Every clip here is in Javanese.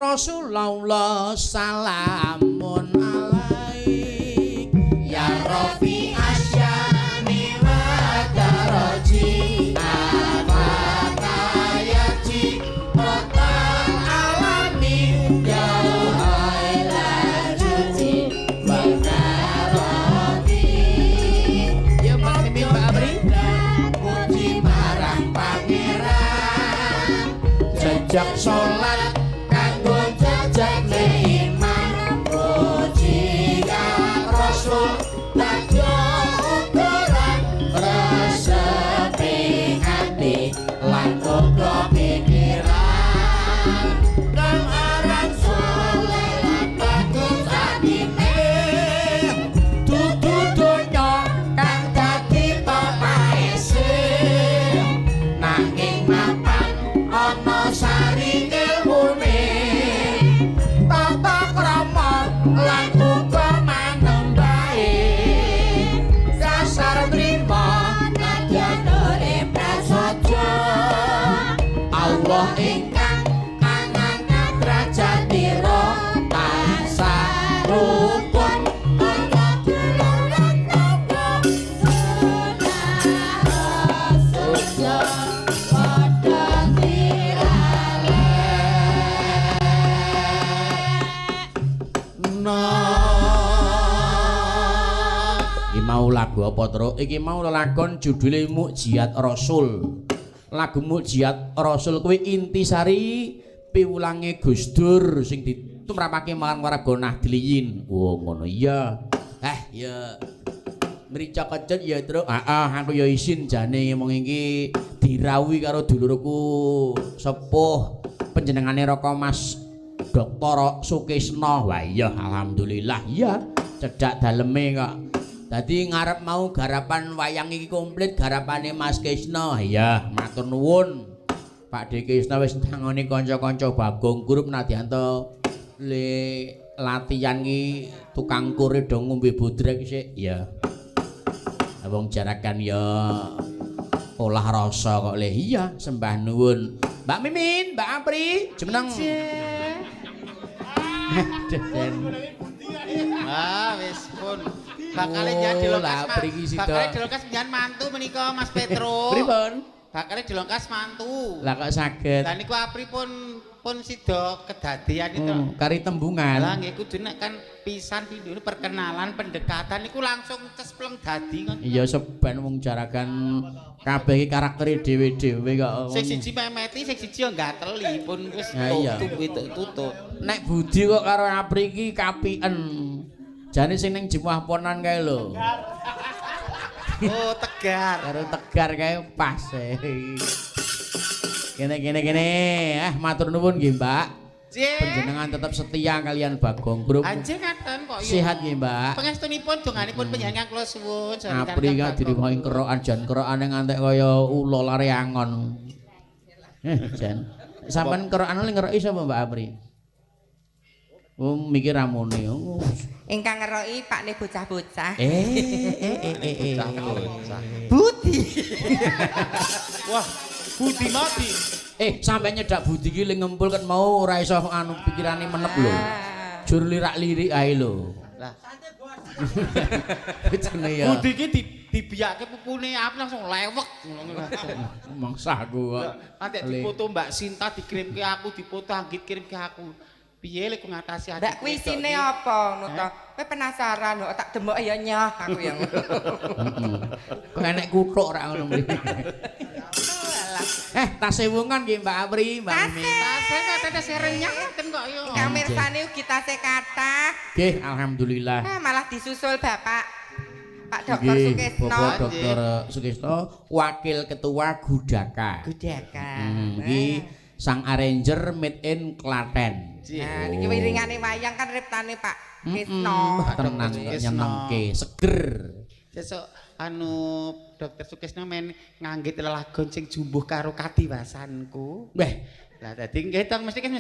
Rasulullah salamun alaik ya Rafi asyani wa daraji afatayati rotal alami ya hailajati bakarati ya Pak Mimin Mbak Abri puji marang pangeran jejak sholat jejak imam puji ya Rasul tajo ukuran resepi hati lan uga pikiran kang aran soleh lan bagus adine dudu donya kang dadi pepaese nanging mapan ana sari ilmune lan uga manembahe dasar mrima nadyan ore prasaja Allah ingkang angkat derajatira tansah rukun mau lagu apa terus? Iki mau lelakon judulnya Mukjizat Rasul. Lagu Mukjizat Rasul kuwi intisari piwulange Gus Dur sing ditumrapake marang warga Nahdliyin. Oh ngono iya. Ya mrica kecut ya terus. Aku ya isin jane ngomong iki dirawuhi karo dulurku sepuh panjenengane Raka Mas Dr. Sukisna. Wah iya alhamdulillah iya cedhak daleme kok. Dadi ngarep mau garapan wayang iki komplit garapane Mas Kisna. Iya, matur nuwun. Pak D Kisna wis nangoni kanca-kanca Bagong Group nadyanto le latihan iki tukang kure do ngombe bodrek sik. Iya. Wong jarakan ya olah rasa kok le. Iya, sembah nuwun. Mbak Mimin, Mbak Apri, jemeneng. Wis pun. Bakale jadi dilongkas njan mantu menika Mas Petro. Pripun? Bakale dilongkas mantu. Lah kok saged. Lah niku Apri pun sida kedadean itu. Kari tembungan. Lah nggih kudu nek kan pisan pindho perkenalan pendekatan niku langsung cespleng dadi kan. Iya seban wong jarakan kabeh iki karaktere dhewe-dhewe kok. Sing siji memeti, sing siji yo gateli pun wis tutup. Nek Budi kok karo Apri iki kapiken. Jane sing ning Jemuah Ponan kae lho. Oh, Tegar. Karo Tegar kae pas. Kene. Matur nuwun nggih, Mbak. Panjenengan tetap setia kalian Bagong Group. Anjing ngaten kok yo. Sehat nggih, Mbak. Pangestunipun donganipun panjenengan kula suwun. Apri kok diriwahi kerokan jan kerokane ngantek kaya ula lare angon. Jan. Sampeyan kerokan ngeroki sapa Mbak Apri? Mikir ramune. Ingkang ngeroki pakne bocah-bocah. Bocah-bocah. Budi. Wah, Budi mati. Sampai nyedak Budi iki ngempul kan mau ora iso anu pikirane menep lho. Jur lirak-lirik ae lho. Lah. Jenenge ya. Budi iki dibiyake pupune apa langsung lewek ngono. Mangsaku kok. Nanti dipoto Mbak Sinta dikirimke aku, dipoto Anggit kirimke aku. Piye lek ngatasi ati? Ndak kuwi isine apa ngono to? Kowe penasaran kok tak demoke ya nyah aku yang. Kok enek kuthuk ora ngono mriki. Tas sewungan nggih Mbak Apri, Mbak Mimin. Tase kate tase renyah ten kok yo. Ingkang mirsani ugi tase kathah. Nggih, alhamdulillah. Malah disusul Bapak Pak Dr. Sukisno. Bapak Dr. Sukisno, Wakil Ketua Gudaka. Iki sang arranger made in Klaten. Nah, niki wiringane wayang kan riptane Pak Kisno. Tenan nyenengke, seger. Sesuk anu Dokter Sukisno men nganggit lelagon sing jumbuh karo kadiwasanku. Lah dadi nggih to mesti kan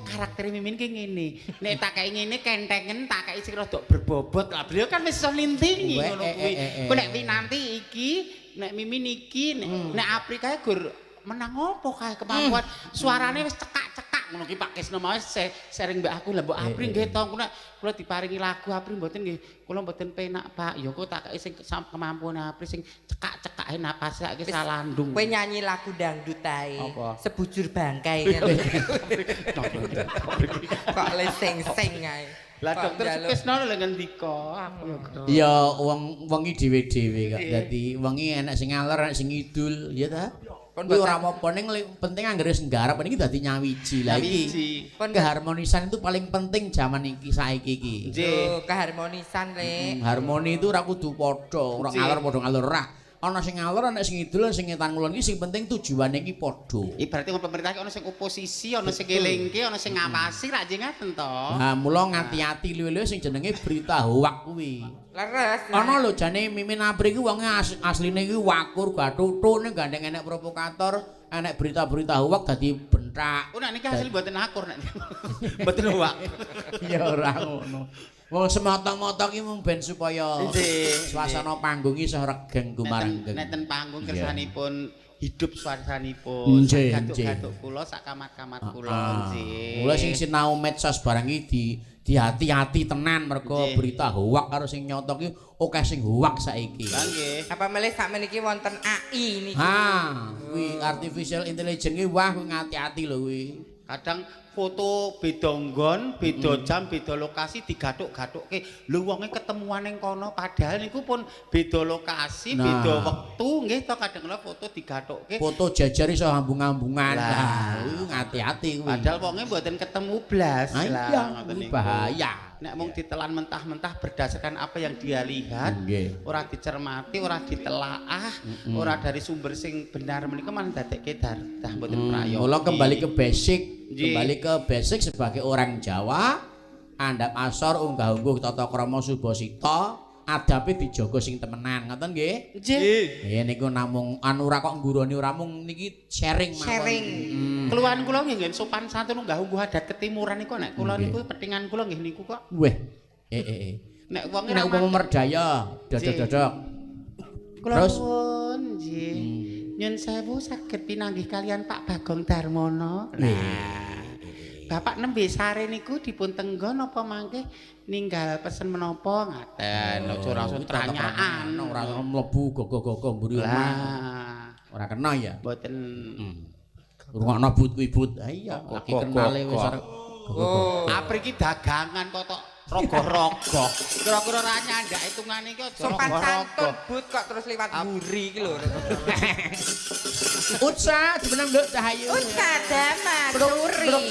karakter Mimin ki ngene. Nek tak kei ngene kentengen tak kei sing rada berbobot. Lah beliau kan wis iso nintingi ngono kuwi. Ku nek Winanti iki, nek Mimin iki, nek Apri kae gur menang opo kae kemampuan suarane wis cekak-cekak ngono ki Pak Kisna mau sering mbak aku lah mbok Apri nggih to kula diparingi lagu Apri mboten nggih kula mboten penak Pak ya kok tak sing kemampuan Apri sing cekak-cekake napas saiki salandung kowe nyanyi lagu dangdut ae apa sebujur bangkai kok le sing ae lah dokter Sukesno lho ngendika aku ya wengi dhewe-dhewe kok dadi wengi enek sing ngaler enek sing ngidul ya ta kuwi ora apa-apa ning penting anggere sing garap iki dadi nyawiji lah iki keharmonisan itu paling penting zaman iki saiki iki nggih keharmonisan le harmoni itu ora kudu padha ora ngalor padha ngalor ora ana sing ngalor ana sing ngidul sing ngetan ngulon iki sing penting tujuane iki padha ibaratnya pemerintah ana sing oposisi ana sing ngelingke ana sing ngawasi ra jeng ngaten to ha mula ngati-ati liwih sing jenenge berita hoak kuwi leres ana lho jane Mimin Apri ku wong asline iki wakur gathuthu ning gandeng enek provokator enek berita-berita hoak dadi bentak nek niki asli mboten akur nek mboten hoak ya ora ngono wong semata-mata ki mung ben supaya suasana panggung iso regeng gumarenggeng nek ten panggung kersanipun hidup suasanipun gatuk-gatuk kula sak kamat-kamat kula nggih mula sing sinau medsos barang iki hati-hati tenan mergo berita hoak karo sing nyoto ki akeh sing hoak saiki. Lah nggih. Apa melih sakmeniki wonten AI niki. Ha, kuwi artificial intelligence ki wah kuwi ngati-ati lho kuwi. Kadang foto beda nggon, beda jam, beda lokasi digathuk-gathukke. Lho wonge ketemuan ning kono padahal niku pun beda lokasi, beda wektu nggih to kadang kala foto digathukke. Foto jajar iso ambung-ambungan. Lah, ngati-ati kuwi. Padahal wonge mboten ketemu blas. Lah, ngoten niku. Bahaya. Nek mung ditelan mentah-mentah berdasarkan apa yang dia lihat, ora dicermati, ora ditelaah, ora dari sumber sing benar menika malah dadekke darah mboten prayogi. Mula kembali ke basic. Kembali ke basic sebagai orang Jawa, andhap asor unggah-ungguh tata krama subasita, adabe dijaga sing temenan, ngoten nggih? Nggih. Ya niku namung anu ora kok ngguroni ora mung niki sharing mawon. Sharing. Keluhan kula nggih sopan santun unggah-ungguh adat ketimuran niku nek kula niku petingan kula nggih niku kok. Weh. Nek wong nek upama merdaya, dodok-dodok. Terus nggih. Nyun sewu saged pinanggih kalian Pak Bagong Darmono. Nah, Bapak nembe sare niku dipun tenggon apa mangke ninggal pesen menapa ngaten. Aja langsung tranyaan, ora mlebu gogo-gogo mburi omah. Ora kena ya. Mboten rungokno but-but. Ha iya, lagi kenale wis arep. Apri iki dagangan kok rogo-rogo. Kira-kira ra nyandak hitungane iki aja sopan santun but kok terus liwat mburi iki lho. Utsa dimenang Nduk Cahayu. Utsa Damas Suri.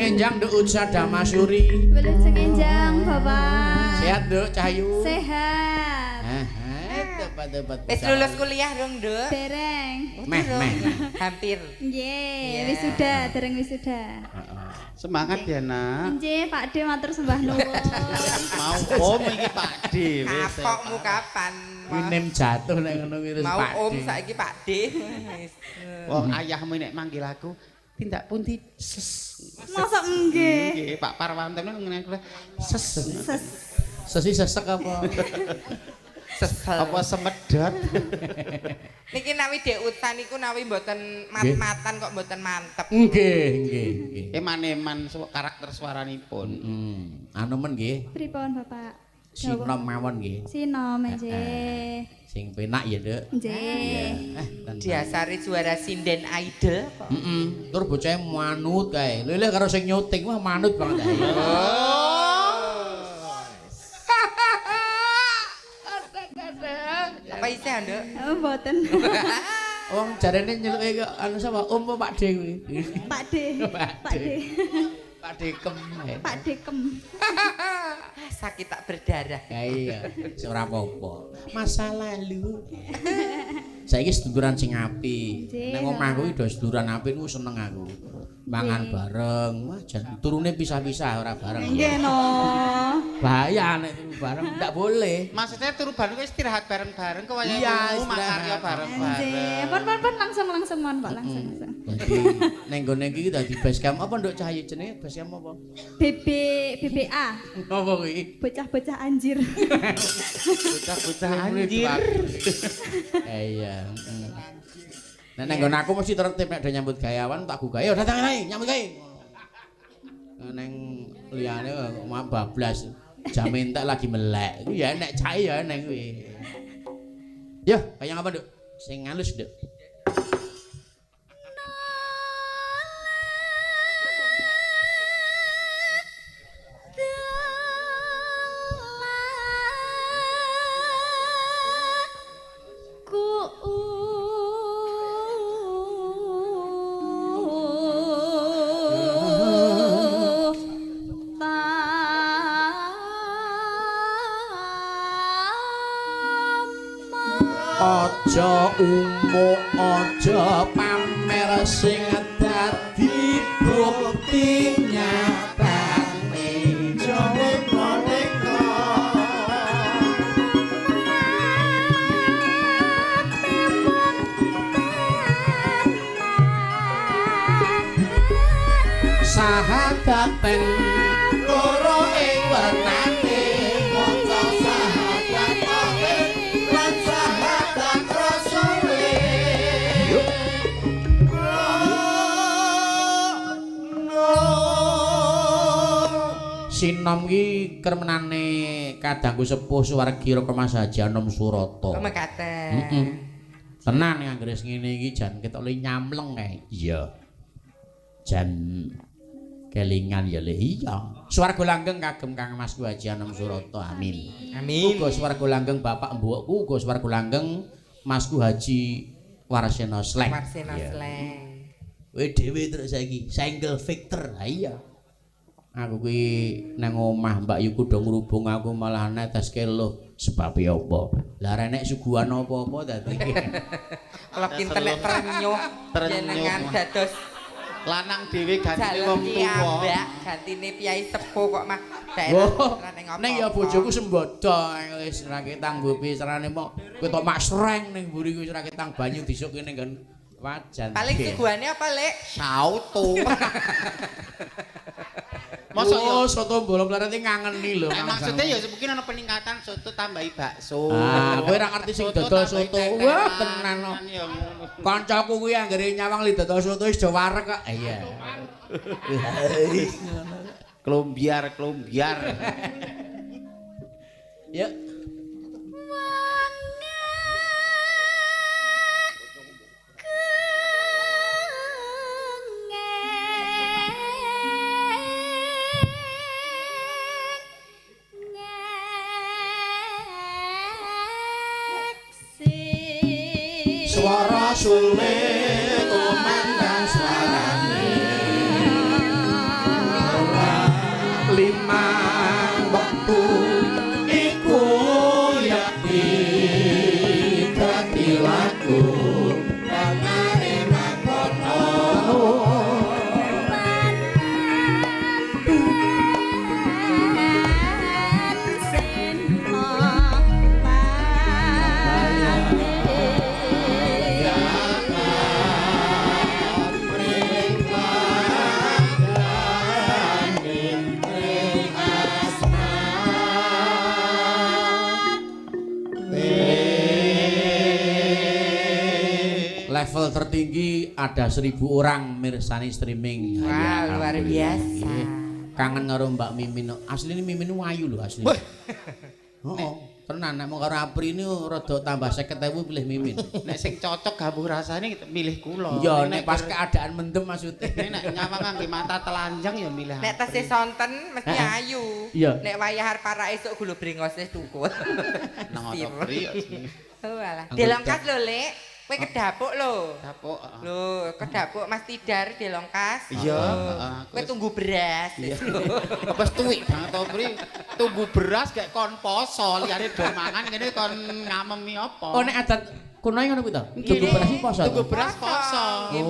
Enjang Nduk Utsa Damasuri. Wilujeng enjang Bapak. Sehat Nduk Cahayu. Sehat. Tepat-tepat. Wis lulus kuliah dong, Nduk? Dereng. Meh. Hampir. Nggih, wisuda, dereng wisuda. Semangat ya, Nak. Nggih, Pak D matur sembah nuwun. Mau om iki Pak D wis. Kapokmu kapan? Winem jatuh nek ngono kuwi terus Pak D. Mau om saiki Pak D. Wong ayahmu nek manggil aku tindak pundi Masa nggih? Nggih, Pak Parwanto ngene ses. Sesi sesek apa? Sesel. Apa semedot? Niki nawi Dek Utsa niku nawi mboten mat-matan kok mboten mantep. Nggih. Eman-eman karakter suaranipun. Anu men nggih. Pripun Bapak? Sinom mawon nggih. Sinom nggih. Sing penak ya, Nduk. Nggih. Diasari juara sinden idol kok. Tur bocah manut kae. Lha karo sing nyuting wah manut banget ae. Apa isih, Nduk? Mboten. Wong jarene nyeluke anu sapa? Om apa Pak D kuwi? Pak D. Pak D. Pak Dekem. Pak Dekem. Sakit tak berdarah. Ya iya, ora apa-apa. Masa lalu. Saiki seduluran sing apik. Nek omahku iki do seduluran apik ku seneng aku. Mangan bareng, wah jan turune pisah-pisah ora bareng. Nggih no. Bahaya nek turu bareng ndak boleh. Maksudnya turu bareng ku istirahat bareng-bareng kok wayah Iya, makarya bareng-bareng. Anjir, pon langsung mon, Pak langsung. Dadi ning gone iki dadi base camp apa nduk Cahyo jenenge base camp apa? BBA. Apa kuwi? Bocah-bocah anjir. Bocah-bocah anjir. Iya. Nek nang nggon aku mesti tertib nek do nyambut gayawan tak gugah. Ayo datang ae, nyambut gawe. Neng liyane kok bablas. Jam entek lagi melek. Ku ya nek cai ya neng kuwi. Yo, kaya apa, Nduk? Sing halus, Nduk. Aja umuk aja pamer sing dadi bukti nyatane jawa maneka sahadaten loro ing wernane maca sahadaten lan sahadat rasule sinom ki kermenane kadangku sepuh suwargi Raka Mas Haji Anom Surata. Kok mekaten. Tenan nek anggere ngene iki jan ketok le nyamleng kae. Iya. Jan kelingan ya le iya. Swarga langgeng kagem Kang Mas Haji Anom Surata. Amin. Amin. Uga swarga langgeng Bapak Mbokku, uga swarga langgeng Masku Haji Warsena Sleng. Warsena Sleng. Kowe dhewe terus saiki single Victor. Ha iya. Aku kuwi nang omah Mbak Yu kudu ngrubung aku malah netes kelo sebab apa? Lah renek suguhan apa-apa dadi. Kalau kinten nek ternyuh jenengan dados Lanang dhewe gantine jalan wong tuwa. piyambak gantine piyai sepuh kok mah daerah ning apa. Ning ya bojoku sembodo wis ra ketang mbupi serane mok kowe tok mak sreng ning mburi kuwi ra ketang banyu disuk kene kan wajan. Paling suguhane apa, Lek? Sauto. Masa oh, soto bolong larate ngangeni lho. Maksudnya ya mungkin ana peningkatan soto tambahi bakso. Ah, kowe ora ngerti sing dodol soto. Wah, tenan kok. Ya ngono. Kancaku kuwi anggere nyawang li dodol soto wis do wareg kok. Iya. Klombiar. Ya. Suara sulit kumandang suarane lima waktu iku yakti dadi lagu pangane makono level tertinggi ada 1000 orang mirsani streaming. Wah, luar biasa. Kangen karo Mbak Mimin. Asline Mimin ayu lho asline. Heeh. Tenan nek mau karo Apri ini rada tambah 50.000 pilih Mimin. Nek sing cocok gambuh rasane milih kula. Iya, nek pas keadaan mendem maksudnya. Nek nyawang ngangge mata telanjang ya milih. Nek tasih sonten mesti ayu. Iya. Nek wayah arep para esuk gulu brengose tukul. Nang Apri. Oh alah. Delongkas lho, Lek. Kowe kedapuk lho. Dapuk. Lho, kedapuk Mas Tidar delongkas. Iya, Kowe tunggu beras. Apa tuwik banget to, Pri? Tunggu beras gak kon poso, liyane do mangan kene kon ngamemi apa? Oh nek adat Kono ngono kuwi to. Tuku beras poso. Tuku beras poso. Nggih,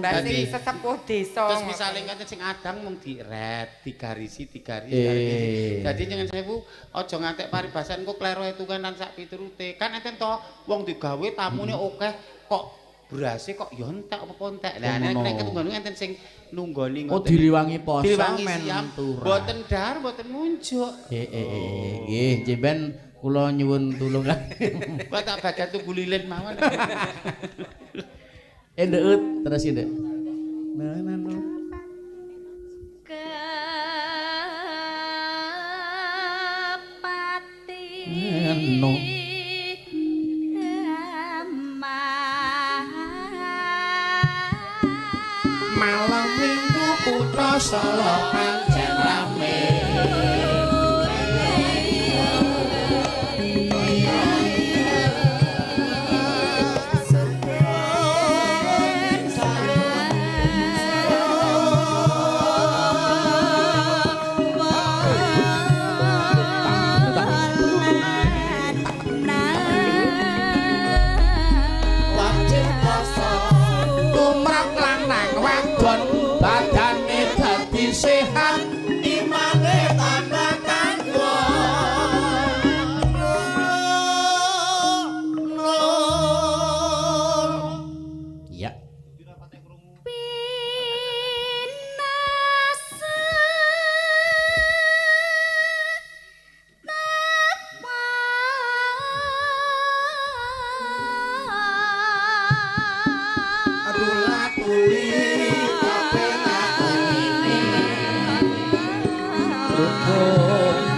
Mbah sing sesepuh desa. Terus misale ngoten sing adang mung diret, digarisi. Dadi jangan sewu aja ngantek paribasan kok kleru etungan lan sak piturute. Kan enten to wong digawe tamune akeh kok berase kok ya entek apa entek. Lah nek ketunggal enten sing nunggoni Oh ngoten. diliwangi poso men turah. Mboten dahar, mboten munjuk. Nggih, jemben kula nyuwun tulungan. Kok tak bagian tuku lilin mawon. Nduk terus nduk. Kepati No. Malam minggu putra Solo pancen rame. Sehat imane tambah kanggo ya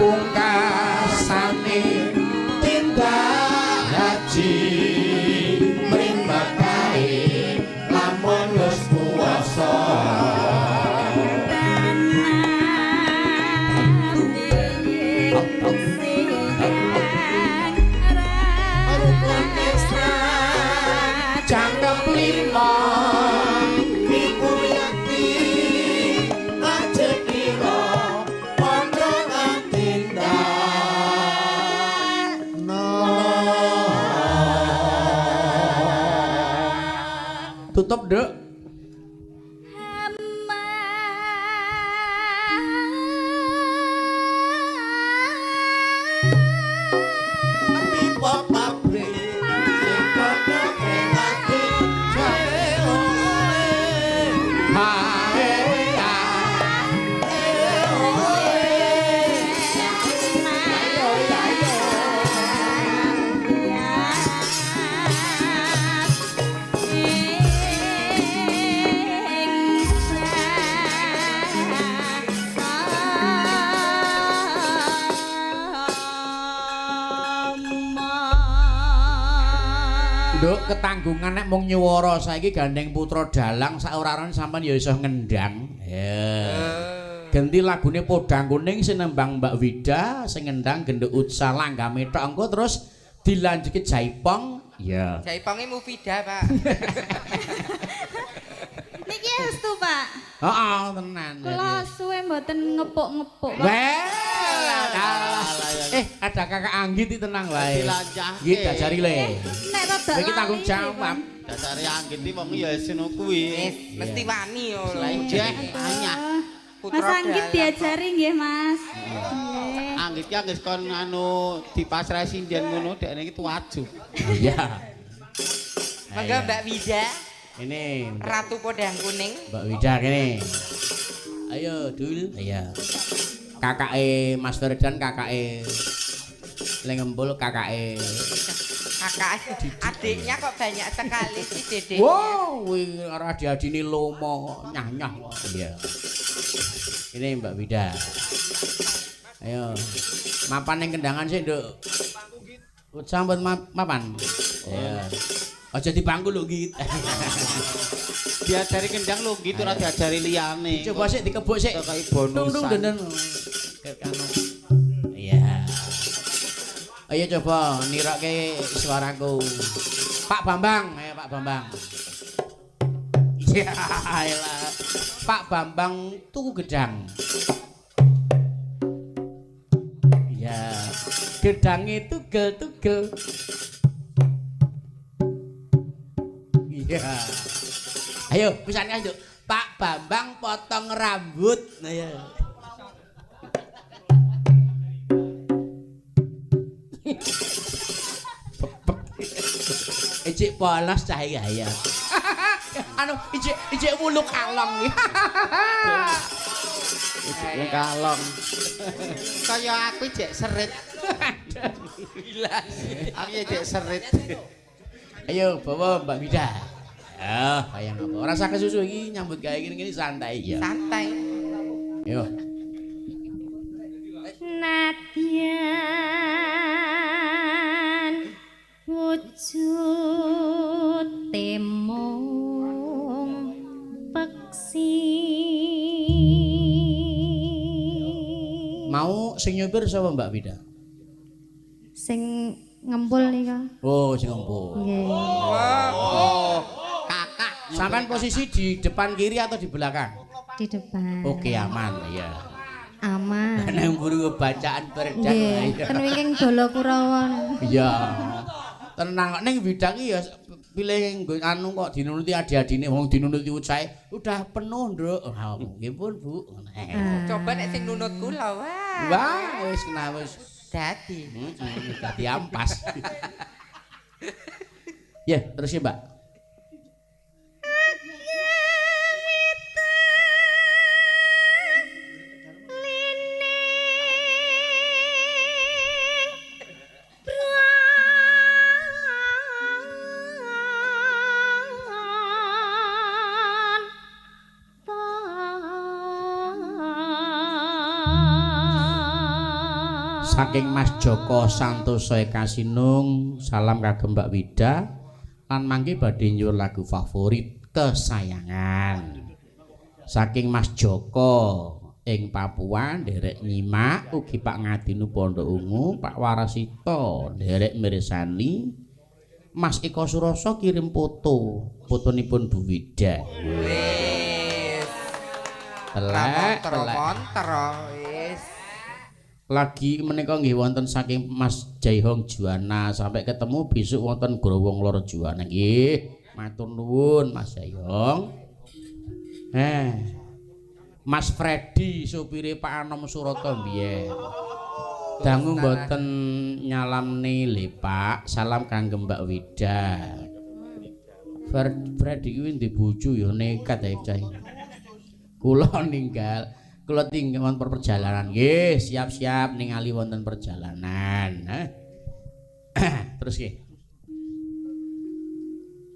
pungkasane tindak haji mrimbak kae lamun wis kuwasa rukun Islam cangkem lima iku yakti ajek kira tutup dek Nduk ketanggungan nek mung nyuwara saiki gandeng putra dalang sak ora-orane sampean ya iso ngendang. Ya. Ganti lagune Podang Kuning sinembang Mbak Wida sing ngendang genduk Utsa Langgame tok engko terus dilanjuti Jaipong. Ya. Jaiponge Mufida, Pak. Niki estu, Pak. Heeh, tenan. Kula suwe mboten ngepuk-ngepuk. Ada Kakak Anggit tenang wae. Dilanjahke. Nggih dajari le. Nek rada Iki tanggung jawab. Dasare Anggit iki wong ya seno kuwi. Mesti wani yo lho. Lenjeh anyah. Mas Anggit diajari nggih, Mas. Nggih. Anggit ki anggis kon anu dipasrahi sinden ngono dekne iki tuwaju. Iya. Mangga Mbak Wida. Ini Ratu Podang Kuning. Mbak Wida kene. Ayo, Dul. Iya. Kakake Mas Ferdan, kakake Lengembul, kakake Kakak adiknya kok banyak sekali sih Dede. wow, kuwi karo adi-adine lomo nyah-nyah. Iya. Ini Mbak Wida. Ayo. Mapan ning kendangan sih, Nduk. Sampun mapan. Iya. Aja dibangku lho, Git. Diajari kendang lho gitu ora diajari liyane. Coba sik dikebuk sik. Kaya bonusan. Tung denden. Iya. Ayo coba nirake suaraku. Pak Bambang, ayo Pak Bambang. Ya elah. Pak Bambang tuku gedang. Iya. Gedange tugel-tugel. Ya. Ayo, pisan Yuk. Pak Bambang potong rambut. Nah ya. Ijik polos cahaya ya. Anu ijik wulu kalong. Ijik kalong. Kaya aku ijik serit. Gila. Aku ijik serit. Ayo bawa Mbak Wida. Ya, bayang apa? Rasa kesusu iki nyambut gawe gini santai ya. Santai. Yo. Nadyan wujud temung peksi. Mau sing nyupir sapa Mbak Wida? Sing ngempul nika. Oh, sing ngempul. Nggih. Oh, kakak. Sampean posisi di depan kiri atau di belakang? Di depan. Oke, aman ya. Aman. Nang buru bacaan beredar. Nggih, ten wingking Dolo Kurawa. Iya. Tenang ning bidang iki ya pilih anu kok dinunuti adi-adine wong dinunuti ucahe udah penuh, Nduk. Nggih pun, Bu. Coba nek sing nunut kula wah. Wah, wis kena wis Dadi. dadi ampas. Ya, terus ya, Mbak. Saking Mas Joko Santoso Kasinung, salam kagem Mbak Wida lan mangke badhe nyuwun lagu favorit kesayangan. Saking Mas Joko ing Papua nderek nyimak ugi Pak Ngadinu Pondok Ungu, Pak Warasito nderek mirsani. Mas Eko Suroso kirim fotonipun Bu Wida. Wis. Telek, Monter wis. Lagi menika nggih wonten saking Mas Jaihong Juwana sampai ketemu besok wonten Growong Lor Juwana nggih. Matur nuwun Mas Jaihong. Mas Freddy supire Pak Anom Surata mbiyen. Dangu mboten nyalamne le Pak, salam kangge Mbak Wida. Freddy kuwi ndek bojo ya nekat ae cah. Kula ninggal kula tinggal wonten perjalanan nggih, siap-siap ningali wonten perjalanan. Terus nggih.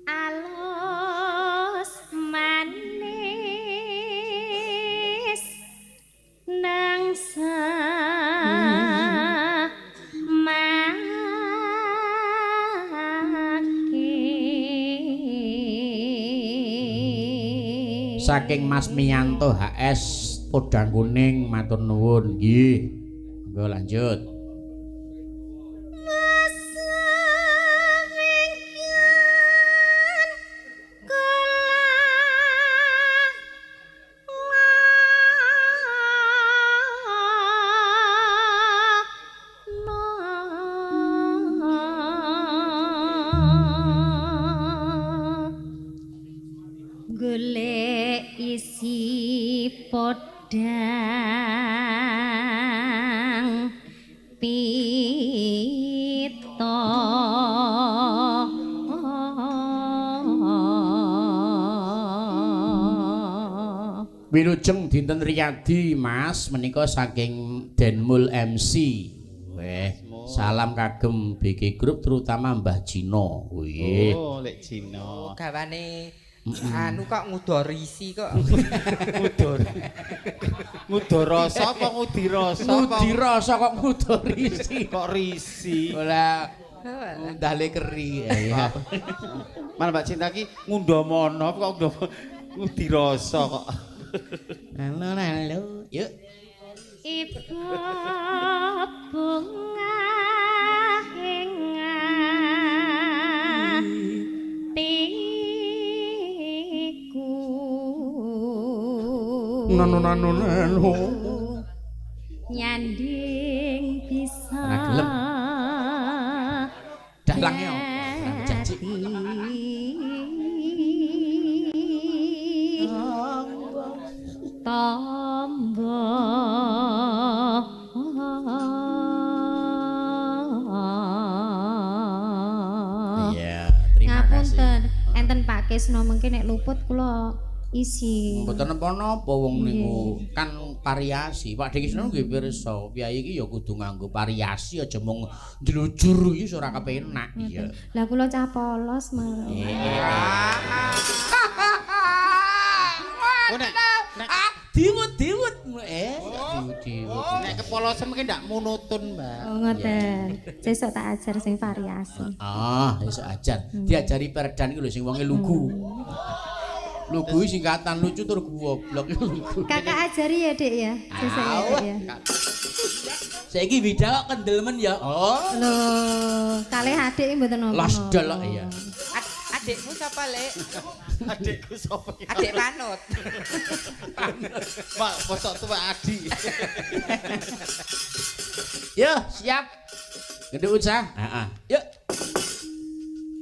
Alus manis nangsa Saking Mas Miyanto HS Podang Kuning matur nuwun nggih. Monggo lanjut. Golek isi podang pito Wilujeng dinten Riyadi Mas menika saking Denmul MC. Weh, salam kagem BG Group terutama Mbah Jino. Wih. Oh, lek Cina. Gawane anu kok ngudorisi kok. Ngudoroso apa ngudirasa? Ngudirasa kok ngudorisi. Kok risi. Ora ndale keri. Ya. Mana Mbak Cinta ki ngundomono kok ngudirasa kok. Halo. Yuk. ibu bunga hingga tiku Nanu nyanding bisa dalang yo janji ngenten Pak Kisno mengke nek luput kula isi. Mboten napa-napa wong niku kan variasi. Pak Dekisno nggih pirsa, piyai iki ya kudu nganggo variasi aja mung njlujur iki ora kepenak ya. Lah kula cah polos malah. Diwut. Diwut. Nek kepolosan mungkin ndak monoton, Mbak. Oh ngoten. Sesuk tak ajar sing variasi. Sesuk ajar. Diajari perdan iki lho sing wonge lugu. Lugu singkatan lucu tur goblok lugu. Kakak ajari ya, Dik ya. Sesuk ya, Dik ya. Saiki Wida kok kendel men ya. Oh. Loh, kalih adik mboten napa. Lasdal kok ya. Adikmu sapa, Lek? Adikku sapa? Adik panut. Pak, bosok tuwa Adi. Yo, siap. Gede usah. Heeh. Yuk.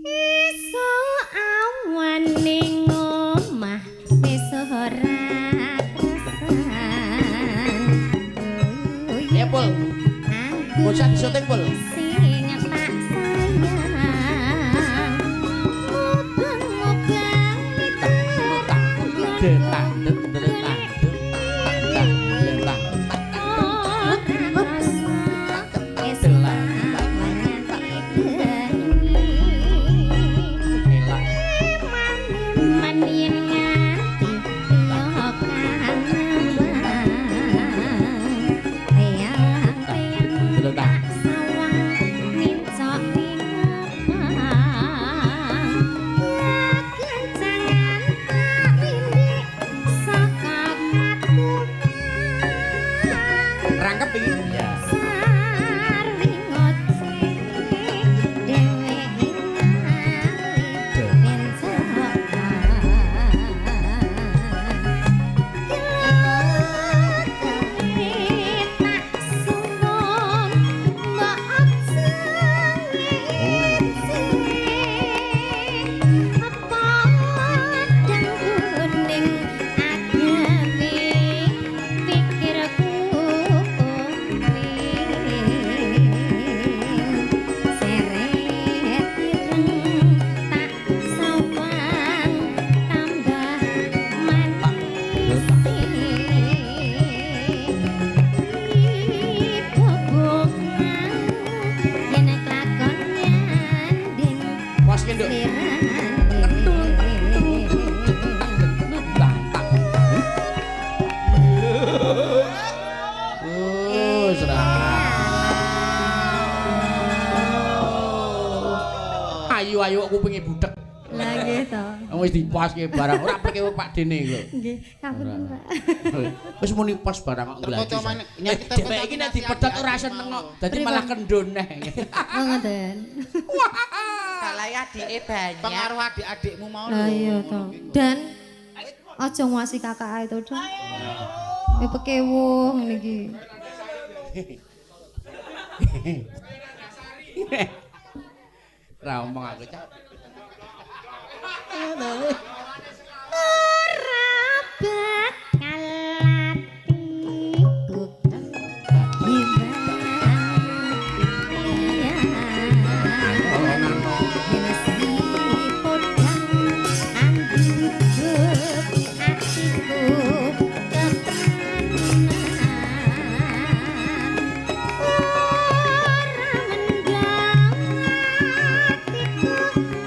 Iso awan ning omah wis ora kesan. Ya, Pul. Bocah syuting, Pul. Sing tak sayang. Mubeng-mubeng Detak. Ayu kupinge budhek. Lah nggih to. Wis dipaske barang ora perke Pak Dene kok. Nggih, ngapunten Pak. Wis muni pas barang kok nglaju. Dhewek iki nek dipedhot ora seneng kok. Dadi malah kendhon neh. Ngoten. Salah adike banyak. Pengaruh adik-adikmu mau lho. Lah iya to. Dan aja nguasi kakak ae to, Dong. Ya pekewuh ngene iki. Ra omong aku cak. Ora bakal atiku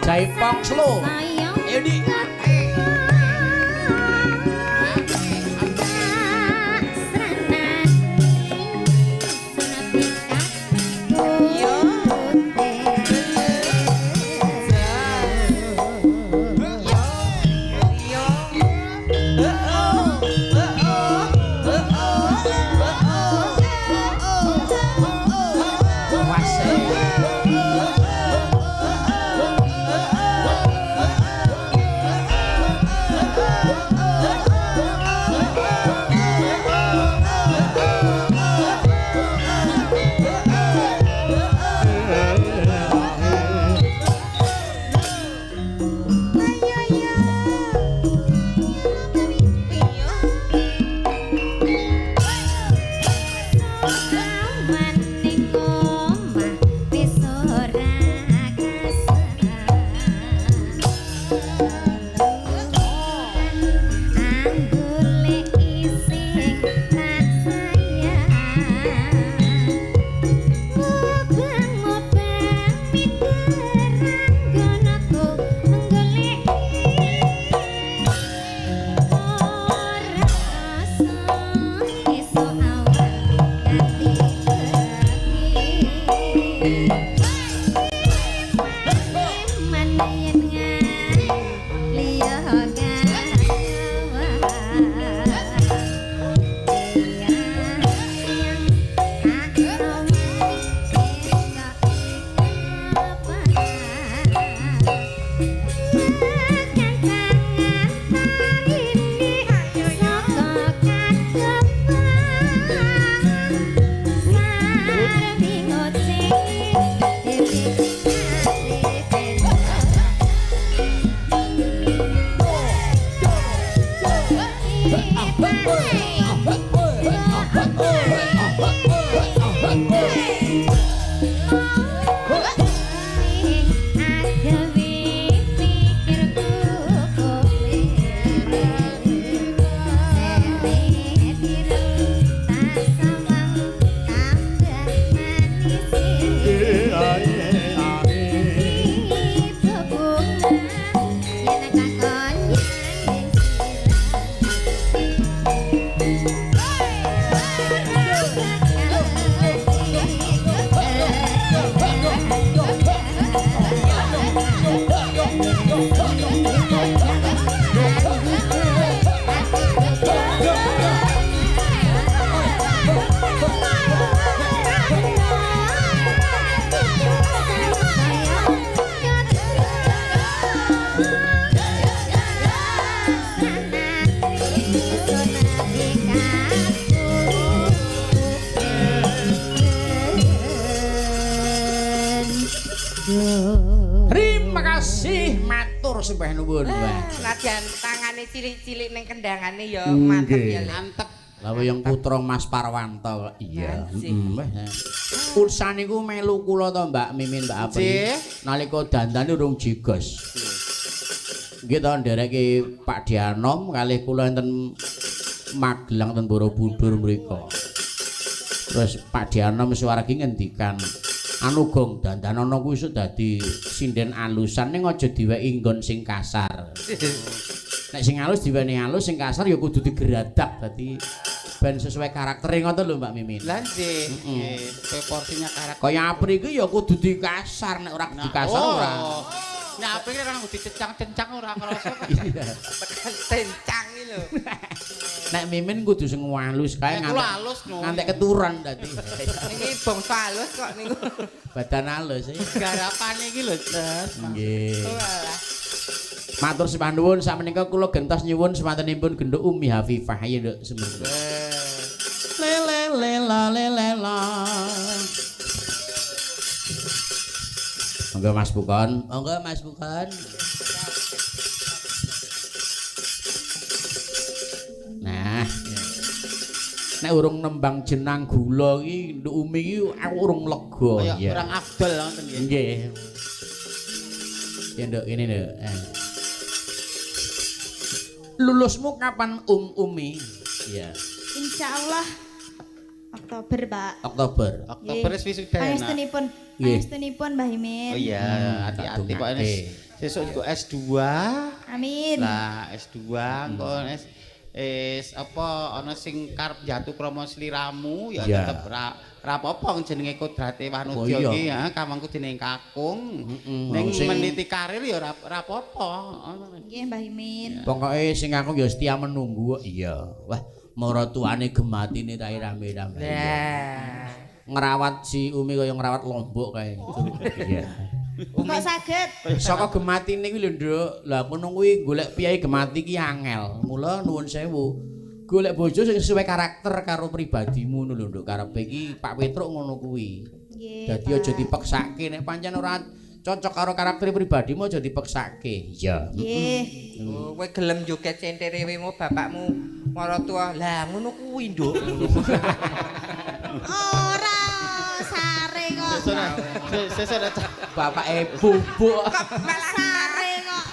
Jaipong slow. Ayo di. Terima kasih matur sembah nuwun. Senajan tangane cilik-cilik ning kendangane ya mantep ya. Mantep. Lah yang putra Mas Parwanto kok. Iya. Ursan niku melu kula to Mbak Mimin Mbak Apri. Nalika dandane urung jigos. Nggih to ndereke Pak Dianom kalih kula enten Magelang ten Borobudur mriku. Terus Pak Dianom suwargi ngendikan anu gong dandanana kuwi iso dadi sinden alusan ning aja diweki nggon sing kasar. Nek sing alus diweni alus, sing kasar ya kudu digeradak dadi ben sesuai karaktere ngoten lho Mbak Mimin. Lah nggih, porsinya karakter. Kaya Apri iki ya kudu dikasar nek ora dikasar ora. Nek Apri kan kudu dicecang-cencang ora krasa. Tekan tencang iki lho. Nek Mimin kudu sing alus kae ngantek keturon dadi. Ini bangsa halus kok niku. Badan halus e. Garapane iki lho, Des. Nggih. Walah. Matur sembah nuwun sakmenika kula gentos nyuwun semantenipun genduk Umi Hafifah ya Nduk semoga. Lelelela. Monggo Mas Bukon. Monggo Mas Bukon. Nah, nek urung nembang jenang gula iki Nduk Umi iki aku urung lega ya. Kurang afdol ngoten nggih. Nggih. Ya Nduk, ini Nduk. Lulusmu kapan Umi? Iya. Insyaallah Oktober, Pak. Oktober. Oktober wis wisuda. Pangestunipun Mbah Imin. Oh iya, hati-hati Pak sesuk engko S2. Amin. Lah S2 engko apa ana sing karep jatuh krama sliramu ya tetep ra apa-apa jenenge kodrate Wanudya iki ya kamangku jenenge kakung. Ning meniti karir ya ora apa-apa. Nggih Mbah Imin. Pokoke sing kakung ya setia menunggu. Iya. Wah, maratuane gematine ta rame-rame. Lah. Ngrawat si Umi kaya ngrawat lombok kae. Iya. Kok saged? Saka gematine kuwi lho, Nduk. Lah ngono kuwi golek piyai gemati ki angel. Mula nuwun sewu. Golek bojo sing sesuai karakter karo pribadimu ngono lho, Nduk. Karepe iki Pak Petruk ngono kuwi. Nggih. Dadi aja dipeksake nek pancen ora cocok karo karakter pribadimu aja dipeksake. Iya. Nggih. Oh, kowe gelem joget centerewemu bapakmu maratua. Lah ngono kuwi, Nduk. Ora sare kok. Sesuk Bapake bubuk. Malah Sare kok.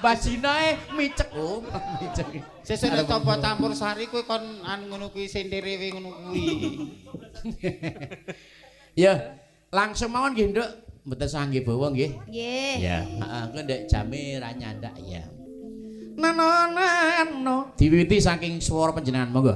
Bajinae micek. Oh, micek. sesuk nek topo campur sari kowe kon ngono kuwi senterewe ngono kuwi. Ya, langsung mawon nggih, Nduk. Mboten sanggih bawa nggih. Nggih. Ya, heeh, engko ndek jame ra nyandak ya. Nano. Diwiwiti saking swara panjenengan, monggo.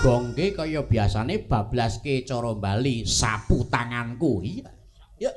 gongke kaya biasane bablaske cara Bali sapu tanganku. Iya. Ya.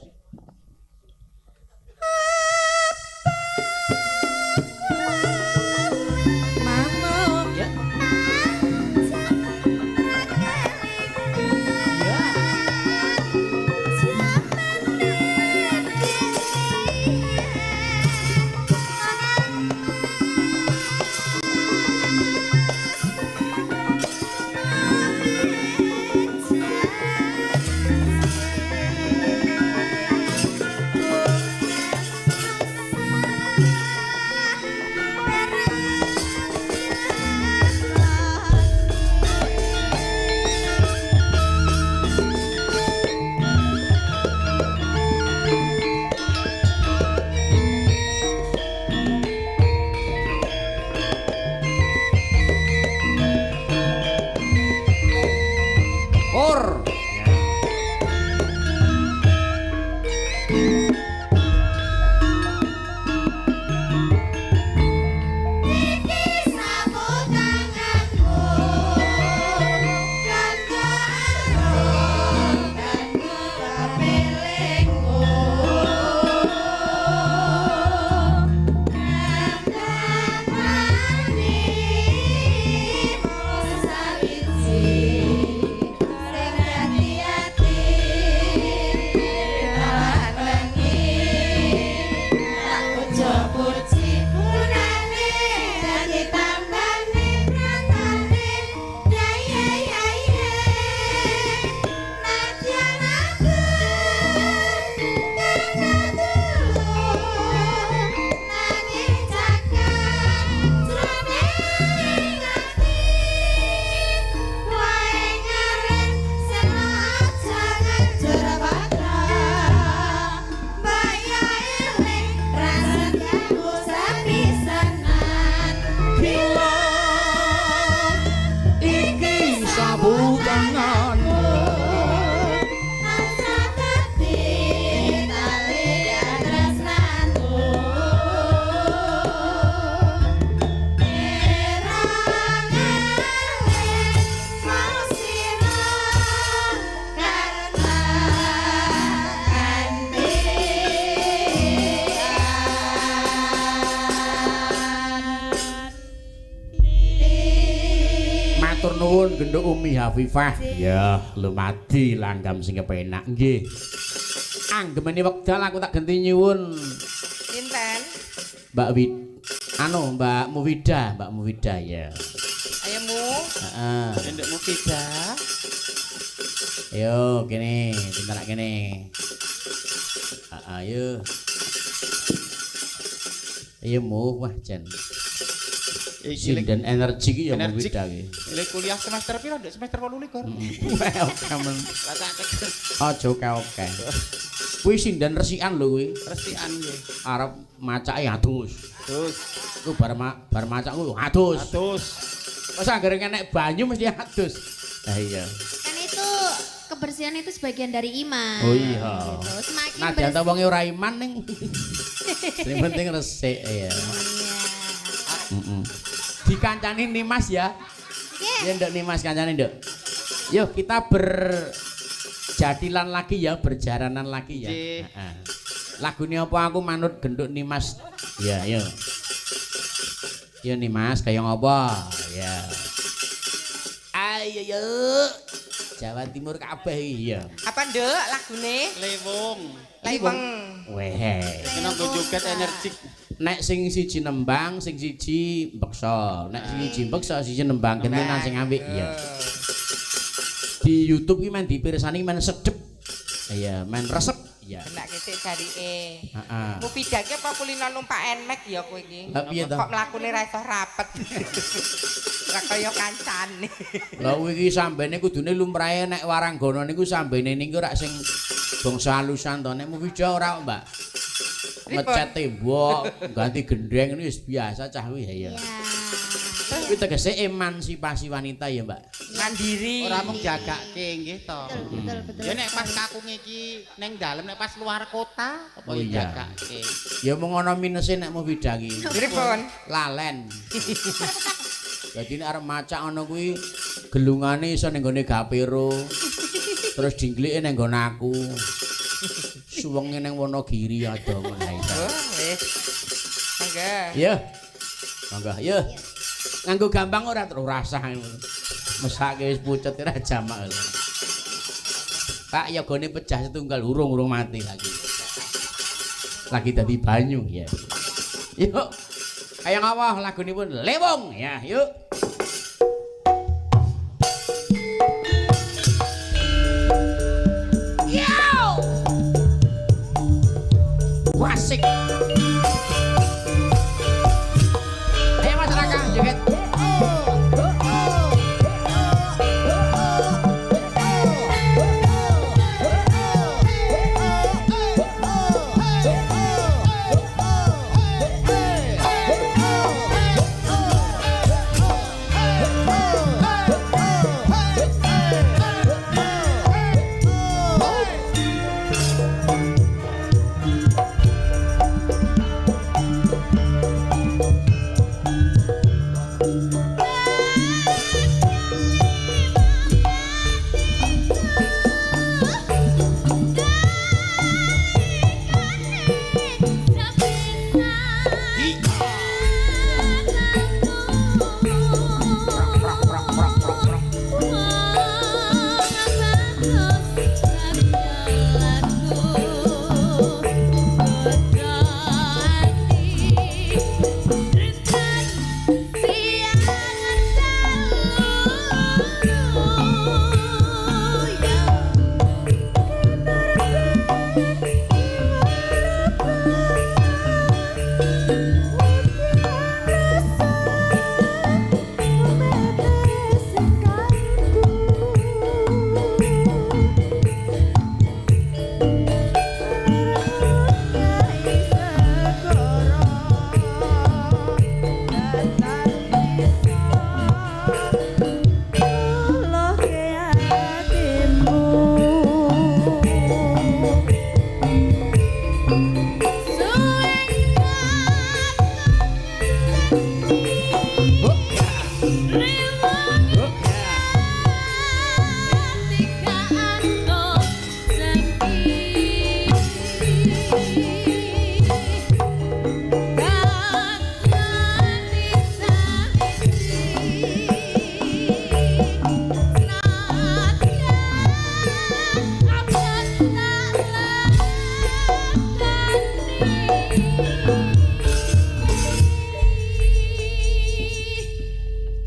nuwun genduk Umi Hafifah. Ya, lumadi langgam sing kepenak nggih. Anggemene wekdal aku tak genti nyuwun. Pinten? Mbak Mbak Muwida ya. Ayo Mu. Heeh. Nduk Muwida. Ayo kene, pinter kene. Ayo. Ayo Mu, wah jan. Sinden energi ki ya Muwida ki. Ile kuliah semester piro, Nduk? Semester 28. Oke men. Aja oke. Kuwi sinden resikan lho kuwi. Resikan nggih. Arep macake adus. Terus ku bar macak ku adus. Adus. Wes anggere enek banyu mesti adus. Lah iya. Kan itu kebersihan itu sebagian dari iman. Oh iya. Gitu. Semakin nah jangan tahu wonge ora iman ning. Sing penting resik ya. Iya. Dikancani Nimas ya. Nggih. Ya Nduk Nimas kancane Nduk. Yuk kita berjadilan lagi ya, berjaranan lagi ya. Heeh. Lagune apa aku manut genduk Nimas. Ya, yuk. Yo Nimas kaya ngopo? Ya. Ayo yuk. Jawa Timur kabeh iya. Apa Nduk lagune? Lewung. Leweng. Weh. Kenapa joget energik? Nek sing siji nembang, sing siji mbeksa. Nek sing siji mbeksa, siji nembang gentenan sing apik iya. Di YouTube ki men dipirsani men sedep. Iya, men resep. Iya. Enak ketik jarike. Heeh. Mu pidake apa kulino numpak Nmax ya kowe iki? Lah piye to? Kok mlakune ra iso rapet. Ra kaya kancane. Lah kuwi iki sambene kudune lumrahe nek waranggana niku sambene niku rak sing bangsa alusan to. Nek Muwida ora, Mbak. Ngecat tembok, ganti gendeng ini wis biasa cah kuwi ya. Kuwi tegese emansipasi wanita ya, Mbak. Mandiri. Ora mung jagake nggih to. Betul. Ya nek pas kakunge iki ning dalem nek pas luar kota apa Oh, iya. jagake. Ya mung ana minuse nek Muwida ki. Pripun? Lalen. Jadi nek arep macak ana kuwi Gelungane iso ning gone Gapero. Terus dingglike ning nggon aku. Suwenge ning Wonogiri ada ngono ae. Oh, wis. Mangga. Ya. Mangga, ya. Nganggo gampang ora terus rasah. Mesake wis pucet ora jamak. Pak yogane pecah setunggal urung mati lagi. Lagi dadi banyu ya. Yuk. Ayo ngawah lagunipun Lewong ya, yuk. Wasik. Ayo masyarakat joget.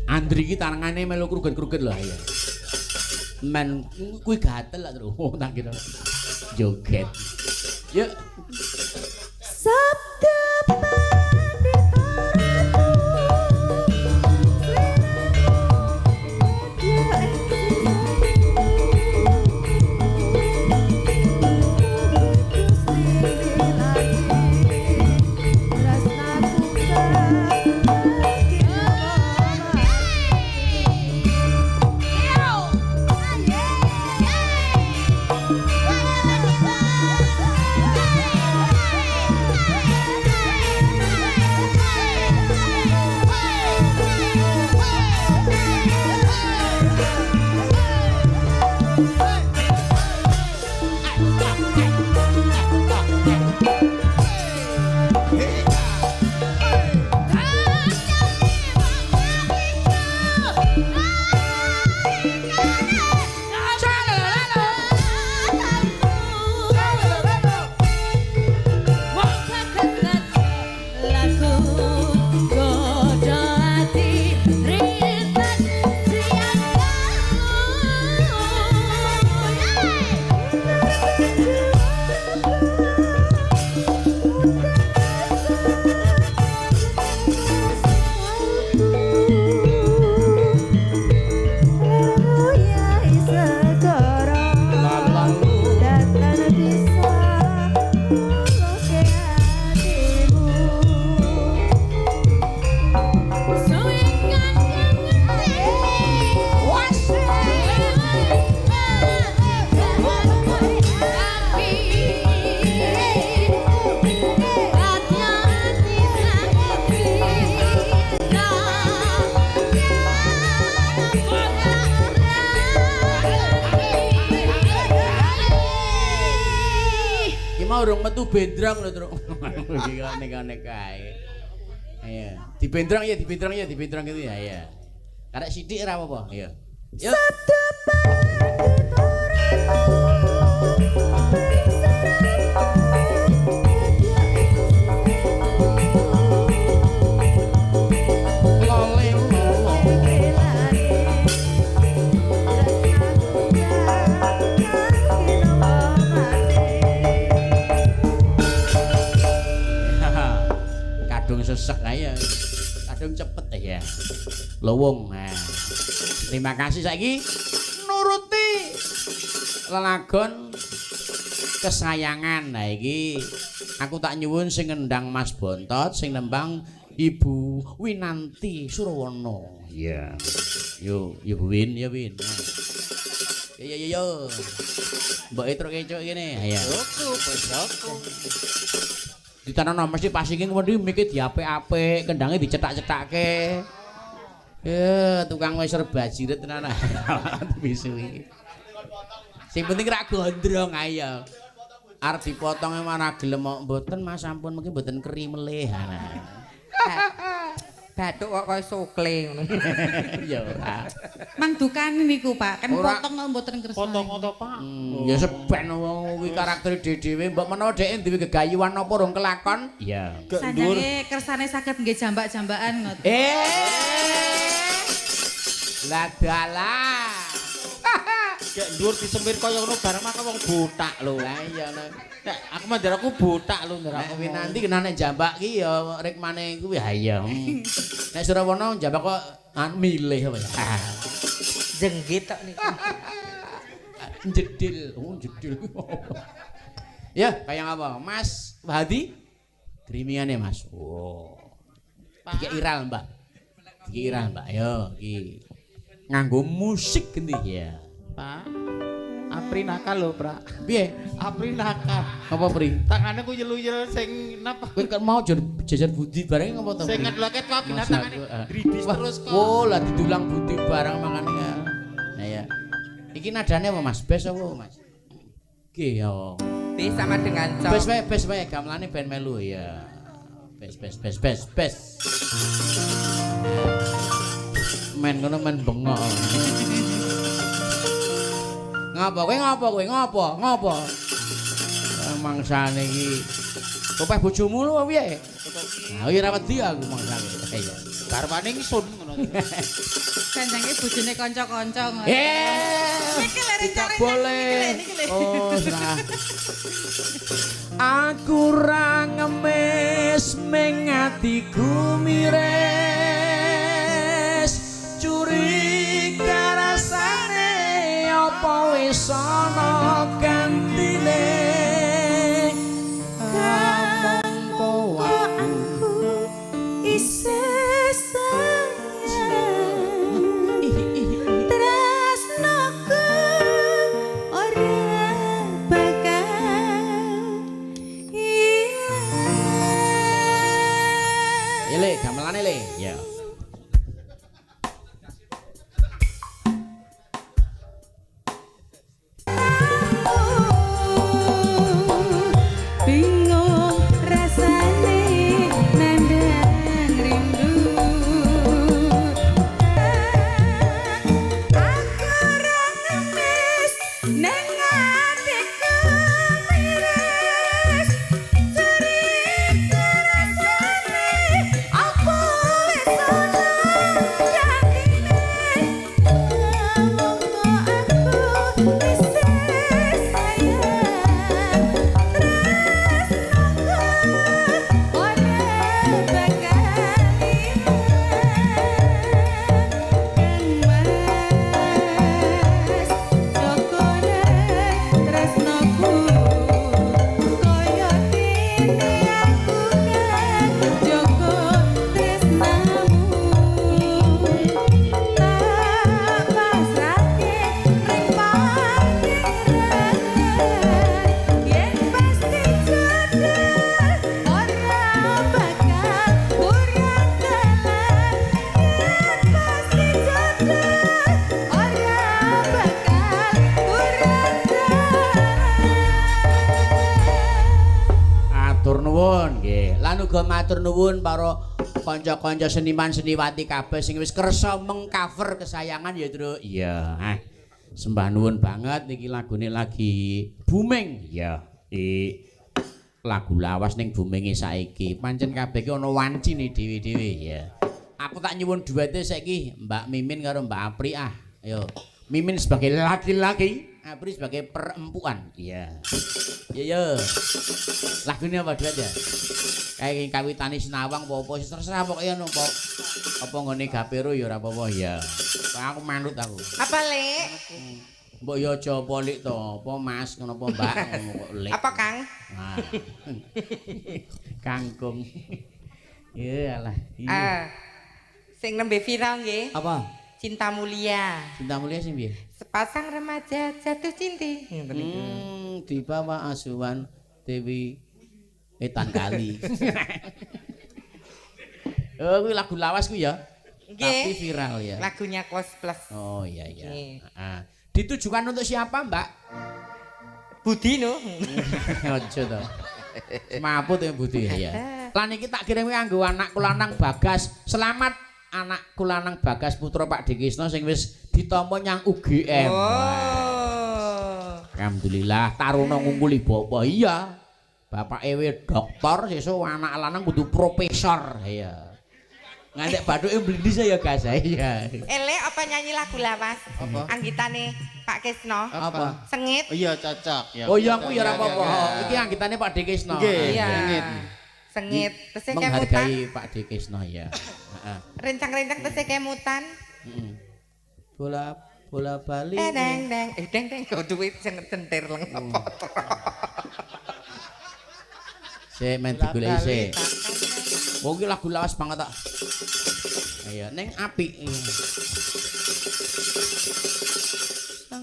Andri iki tanganane melu krugen-krugen lho ya. Men kuwi gatel lah terus tak kira. Joget. Yuk. Sabda mau urung metu bendrang lho, Truk. Iki kok nek kae. Ayo, dibendrang ya, dibendrang gitu ya, ya. Karek sithik ora apa-apa, ya. Yuk. Kadung sesek ae. Kadung cepet ya. Lowong. Nah. Terima kasih saiki nuruti lelagon kesayangan. Nah iki aku tak nyuwun sing ngendang Mas Bontot, sing nembang Ibu Winanti Surawana. Iya. Yo Bu Win, ya Win. Yo. Mbok etruk kecuk kene. Ya. Aku. Ditanono mesti pas iki ngendi mikir diapik-apik, kendhange dicetak-cetakke. Ya, tukang wis serba jirit tenan. Bisu iki. Sing penting ra gondrong ayo. Arep dipotong mana gelem kok mboten Mas ampun mungkin mboten keri melih. Bathuk kok koyo sokle ngono. Ya ora. Mang dukan niku Pak, kan potong kok mboten kersa. Potong to Pak. Ya seben wong kuwi karakter dhewe mbok menawa dhek duwe gegayuhan apa rong kelakon? Iya. Sanjange kersane saged nggih jambak-jambakan ngoten. Lah dalah. Gek dhuwur disempir kaya ngono bareng maka wong botak lho. Lah iya nek Aku mandar aku botak lho ndar aku. Nek nanti kena nek jambak ki ya rikmane kuwi ha iya. Nek Surawana jambak kok milih apa ya. Jenggit tok niku. Jedil. Oh, jedil. Ya, kayak apa? Mas Hadi? Grimingane Mas. Oh. Iki iral, Mbak. Iki iral, Mbak. Yo, iki. Nganggo musik gendi ya. Pak. Apri nakal lho, Pra. Piye? Apri nakal. Apa Pri? Tangane ku yelu-yelu sing napa? Kowe kan mau jajar budi bareng apa to? Sing ngedloket kok binatangane dridis terus kok. Oh, lah didulang budi bareng makane ya. Nah ya. Iki nadane apa Mas? Bes apa Mas? Oke, ya. Di sama dengan cok. Bes wae gamelane ben melu ya. Bes. Men ngono men bengok. Ngapa? Mangsane iki. Kopeh bojomu lho piye? Nah, ora wedi aku mangsane. Iya. Garwane ingsun ngono. Sanjange bojone kanca-kanca ngoten. Tidak boleh. Oh, serah. Aku ra ngemis mengatiku mires. Curiga rasane apa wis ana gantine. Kamangko aku Isih sayang tresnoku ora bakal ilang. Le, gamelane le. Ya. uga matur nuwun para kanca-kanca seniman seniwati kabeh sing wis kersa mengcover kesayangan ya, Truk. Iya. Sembah nuwun banget niki lagune lagi booming. Iya. Lagu lawas ning boominge saiki. Pancen kabeh iki ana wancine dhewe-dhewe ya. Aku tak nyuwun duete saiki Mbak Mimin karo Mbak Apri ah. Ayo. Mimin sebagai laki-laki, Apri sebagai perempuan. Iya. Iya. Lagune apa duet ya? Kayak kawitane sinawang apa-apa terserah pokoke ngono apa nggone gapero ya ora apa-apa ya. Aku manut aku. Apa, Lek? Mbok ya aja apa Lik to, apa Mas ngono apa Mbak ngono kok Lik. Apa, Kang? Nah. Kangkung. Ya alah. Iya. Sing nembe viral nggih. Apa? Cinta Mulia. Cinta Mulia sing piye? Sepasang remaja jatuh cinta. Di bawah asuhan Dewi Etan Kali. Oh, kuwi lagu lawas kuwi ya. Tapi viral ya. Lagunya Kos Plus. Oh iya iya. Ditujukan untuk siapa, Mbak? Budi no. Ojo to. Semaput ya Budi ya. Lan iki tak kirim kanggo anakku lanang Bagas. Selamat anakku lanang Bagas putra Pak Dikisno sing wis ditampa nyang UGM. Oh. Alhamdulillah taruna ngungkuli bapak. Iya. Bapak ewe dokter sesuk anak lanang kudu profesor. Iya. Ngantek bathuke blendi saya gas ya. Elek apa nyanyi lagu lawas? Apa? Anggitane Pak Kisno. Apa? Sengit. Iya cocok ya. Oh iya aku ya ora apa-apa. Iki anggitane Pak Dikisno. Iya. Sengit. Tesih kemutan. Menghargai Pak Dikisno ya. Heeh. Rencang-rencang tesih kemutan. Bola bali. Deng deng. Deng deng kok duit sing centir leng apa. Sik men digoleki sik. Wong iki lagu lawas banget tak. Ayo ning apik.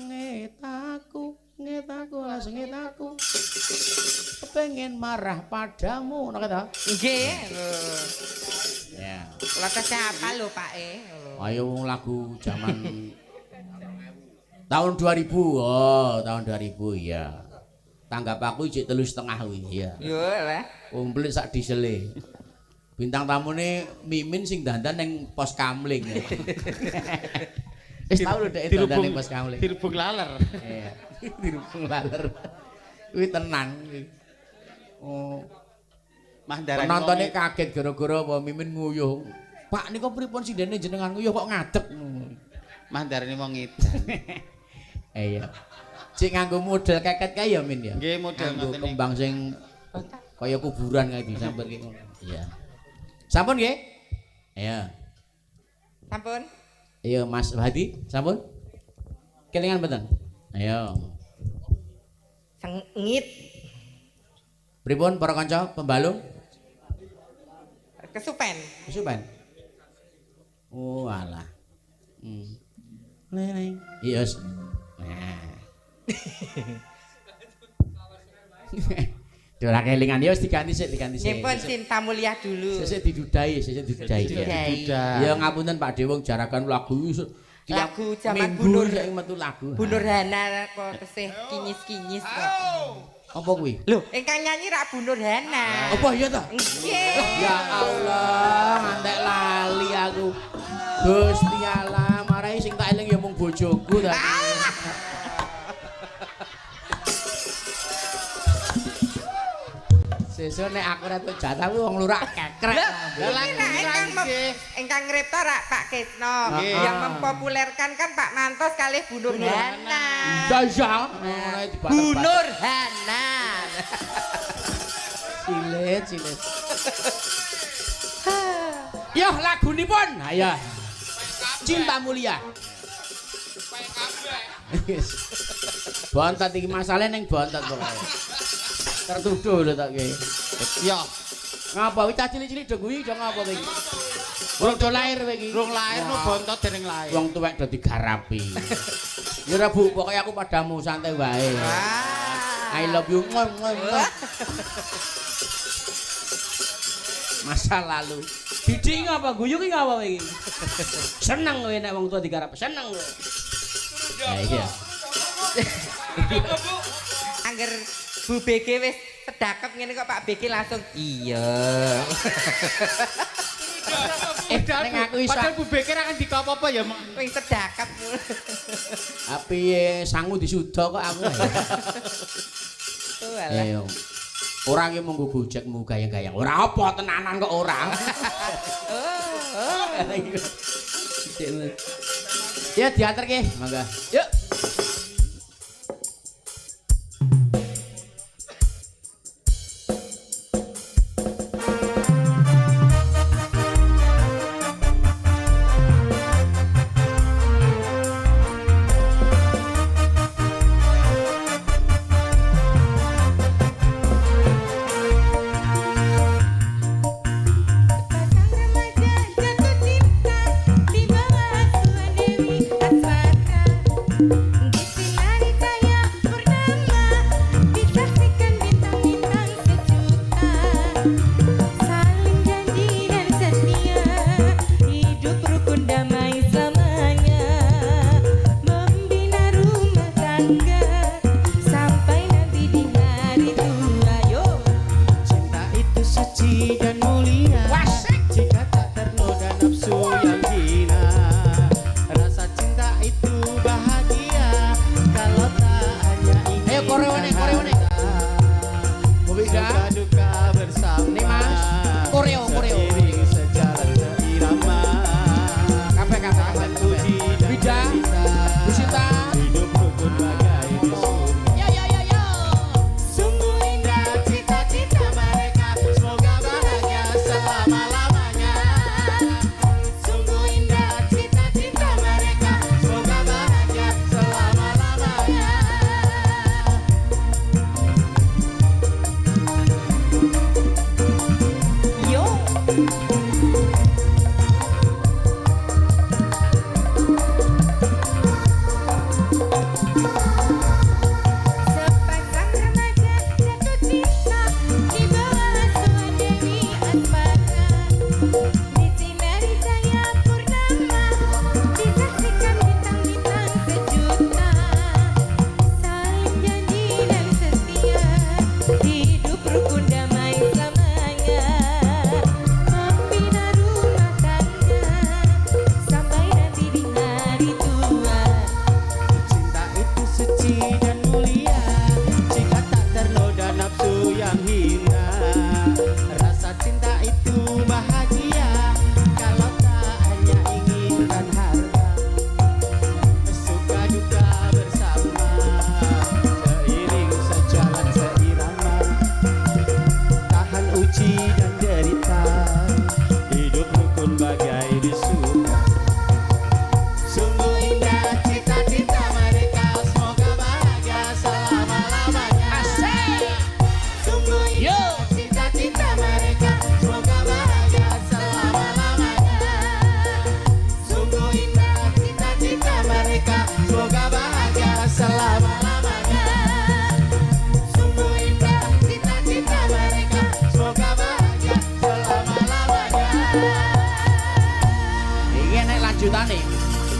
Sengit aku. Kepengen marah padamu, ngono ta? Nggih. Ya. Kula tesih apa lho Pak Ayo wong lagu zaman tahun 2000. Oh, tahun 2000 ya. Tanggap aku jek 3,5 kuwi ya. Yo lah. Komplit sak diesele. Bintang tamune Mimin sing dandan ning pos kamling. Wis tau lho dek dandan ning pos kamling. Dirubung laler. Iya. Dirubung laler. Kuwi tenan kuwi. Oh. Mah darane Penontonnya kaget gara-gara apa Mimin nguyuh. Pak niku pripun sindene jenengan nguyuh kok ngadeg. Mah darane wong edan. Iya. Cik nganggo model keket kae ya Min ya. Nggih model nganggo ngoten kembang sing kaya kuburan kae disambar ki ngono. Iya. Sampun nggih? Iya. Sampun? Iya Mas Hadi, sampun? Kelingan mboten? Ayo. Sengit. Pripun para kanca pembalung? Kesupen. Kesupen. Oh alah. Neng. Iya. Nah. Ora kelingan ya wis diganti sik. Nyimpen Cinta Mulia dulu. Sik didudai. Ya ngapunten Pak Dewong jarakan lagu lagu zaman Bunur sing metu lagu. Bunur Hana kok tesih kinyis-kinyis kok. Apa kuwi? Lho, ingkang nyanyi rak Bunur Hana. Apa iya ta? Nggih. Ya Allah, ngantek lali aku. Gusti Allah, marahi sing tak eling ya mung bojoku ta. Sesuk nek aku ora tuk jatah kuwi wong lurak kekrek. Ingkang ngripta rak Pak Kisno. Yang mempopulerkan kan Pak Mantos kalih Bunur Hana. Iya. Bunur Hana. Cilet. Yo lagunipun. Ayo. Cinta Mulia. Bontot iki masalahe ning bontot pokoke. Tertuduh lho tak ki. Ya. Ngapa wis cilik-cilik do kuwi do ngapa iki? Wong do lahir kowe iki. Rong lahir no bontot dereng lahir. Wong tuwek do digarapi. Ya ora Bu, pokoke aku padamu santai wae. I love you. Masa lalu. Didi ngapa guyu ki ngapa kowe iki? Seneng kowe nek wong tuwa digarap. Seneng kowe. Ya iki ya. Angger Bu BG wis sedakep ngene kok Pak BG langsung iya. Ning aku iso. Padahal Bu Bekir akan dikopo-opo ya, Mak. Wing sedakep. Piye sangu disuda kok aku. Oh alah. Ayo. Ora ki mung gojekmu gayang-gayang. Ora apa tenanan kok ora. Ya dianterke, mangga. Yuk.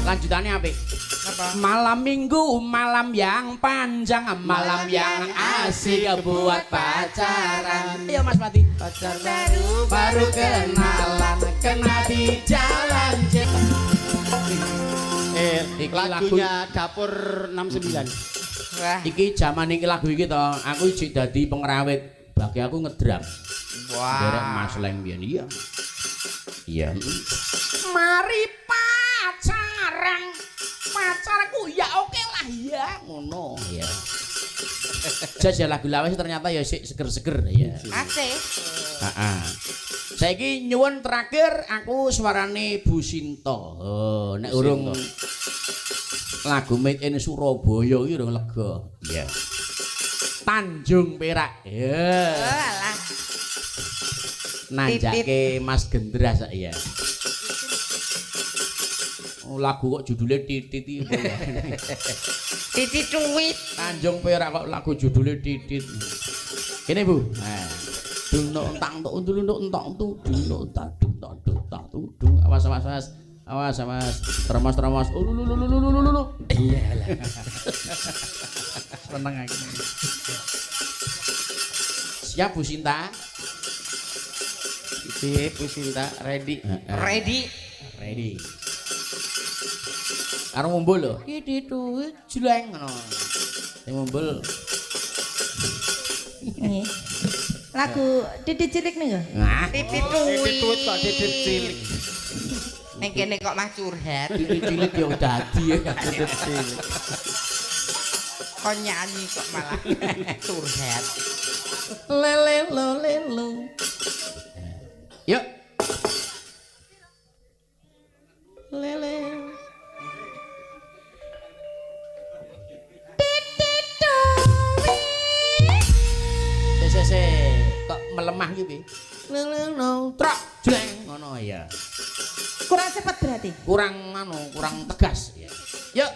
Lanjutannya apa? Malam minggu, malam yang panjang, malam yang asik buat pacaran. Ayo Mas Pati. Pacar baru kenalan, kena di jalan. Lagunya Dapur 69. Wah. Iki zaman iki lagu iki to, aku jek dadi pengrawit. Bagi aku ngedram. Wah. Derek Mas Leng biyen iya. Iya. Mari pacaran. Pacarku ya oke lah ya ngono ya. Jajal lagu lawas ternyata ya sik seger-seger ya. Asik. Heeh. Saiki nyuwun terakhir aku suarane Bu Sinta. Oh, nek urung lagu Made in Surabaya iki urung lega. Iya. Tanjung Perak. Ya. Oh, alah. Nanjake Mas Gendras ya. Oh, lagu kok judulnya Titit iki. Titit cuwit. Tanjung Perak kok lagu judulnya Titit. Kene Bu. Nah. Duno entang tuk undul entok tu duno tak tudung. Awas. Awas. Termos. Lulu. Iyalah. Seneng aku. Siap Bu Sinta? Piye Bu Sinta ready? Ready. Ready. Karo ngumpul lho. Iki tuh jeleng ngono. Sing ngumpul. Nggih. Lagu Didi Cilik niku. Nah, Titit Titut kok titit cilik. Ning kene kok mah curhat. titik cilik yo dadi ya. Titit cilik. Kok nyanyi kok malah curhat. Lele lo lelo. Yuk. Lele. Se kok melemah gitu piye? Lele no trok jeng ngono ya. Kurang cepat berarti. Kurang kurang tegas ya. Yuk.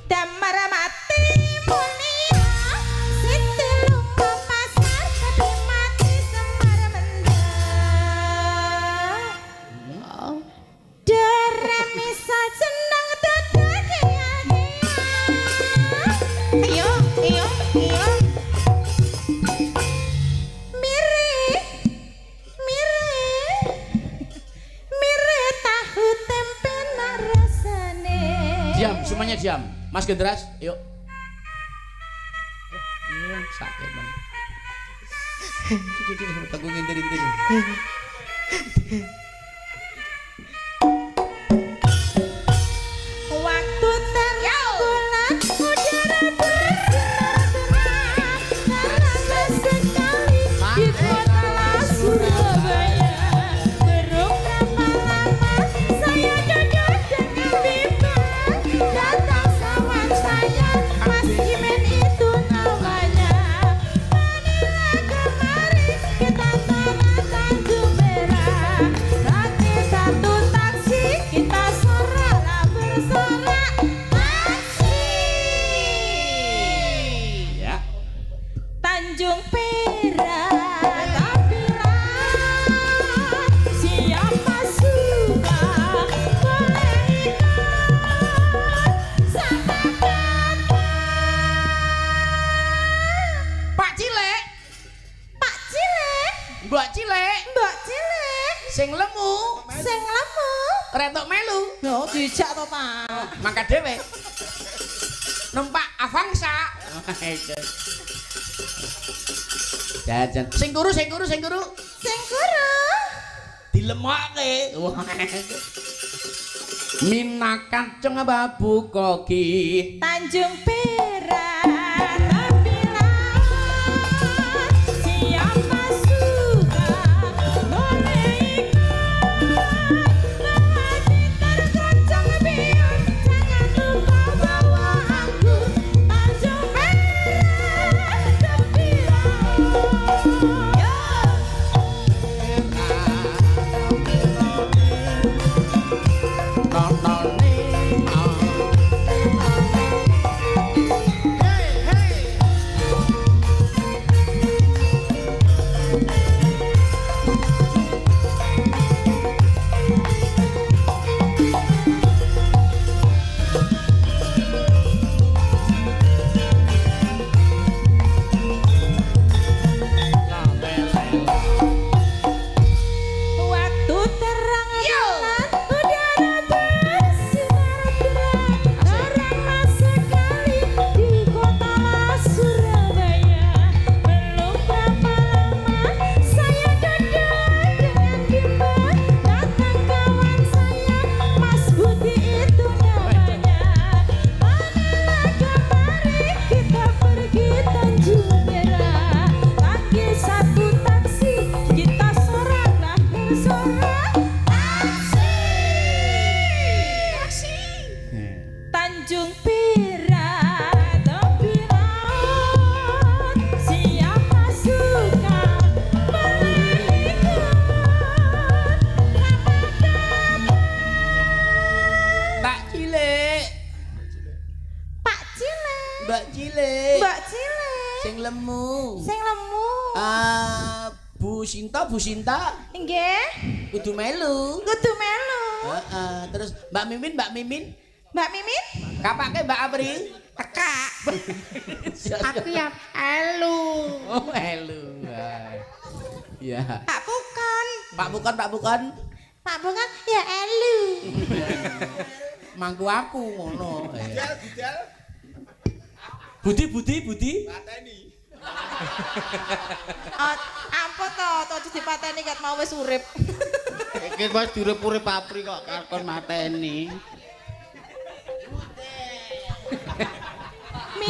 Damar mati mulia Siti lumba pasar tapi mati semar mendang Deremi sajenang dadake Ayo, ayo, ayo Mire tahu tempe narasane Diam, semuanya diam. Mas Gendras, yuk. Sakit bang. Teguh ngintir-ngintir. Waktu terang bulan udara bersinar-sinar terasa sekali di kota Surabaya. Berapa lama saya duduk dengan bimbang datang sawan saya Mas Imen itu namanya. Marilah kemari kita tanah Tanjung Merah. Lagi satu taksi kita soraklah bersorak taksi. Ya. Tanjung Perak Kapiran siapa suka boleh ikut sama Bapak. Pak Cilek, Pak Cilek, Mbak Cilek, Mbak Cilek, sing lemu, sing lemu. retok melu. Yo dijak to, Pak. Mangkat dhewe. Numpak Avanza. Jajan. Sing guru. Sing guru Dilemokke. Minakan ceng babu koki. Tanjung Perak Kapiran siapa suka boleh ikut. Lelaki tergoncang biung jangan lupa bawa aku. Tanjung Perak Kapiran. Waktu terang bulan udara bersinar-sinar terang sekali di kota Surabaya. Belum berapa lama saya duduk dengan bimbang datang kawan saya Mas Budi itu namanya. Marilah kemari kita pergi Tanjung Merah. Lagi satu taksi kita soraklah bersorak taksi. Tanjung Perak Kapiran siapa suka boleh ikut. Pak Cilek, Pak Cilek, Mbak Cilek, Mbak Cilek, sing lemu. sing lemu. Bu Sinta, Nggih, kudu melu. kudu melu. Terus Mbak Mimin, Mbak Mimin, Kapake Mbak Apri. Tekak. Aku ya elu. Oh, elu. Ya. Pak Bukan. Pak Bukan. Pak Bukan ya elu. Mangku aku ngono. Budi. Pateni. Ampun to, aja dipateni ket mau wis urip. Iki wis durip-urip Apri kok kon mateni.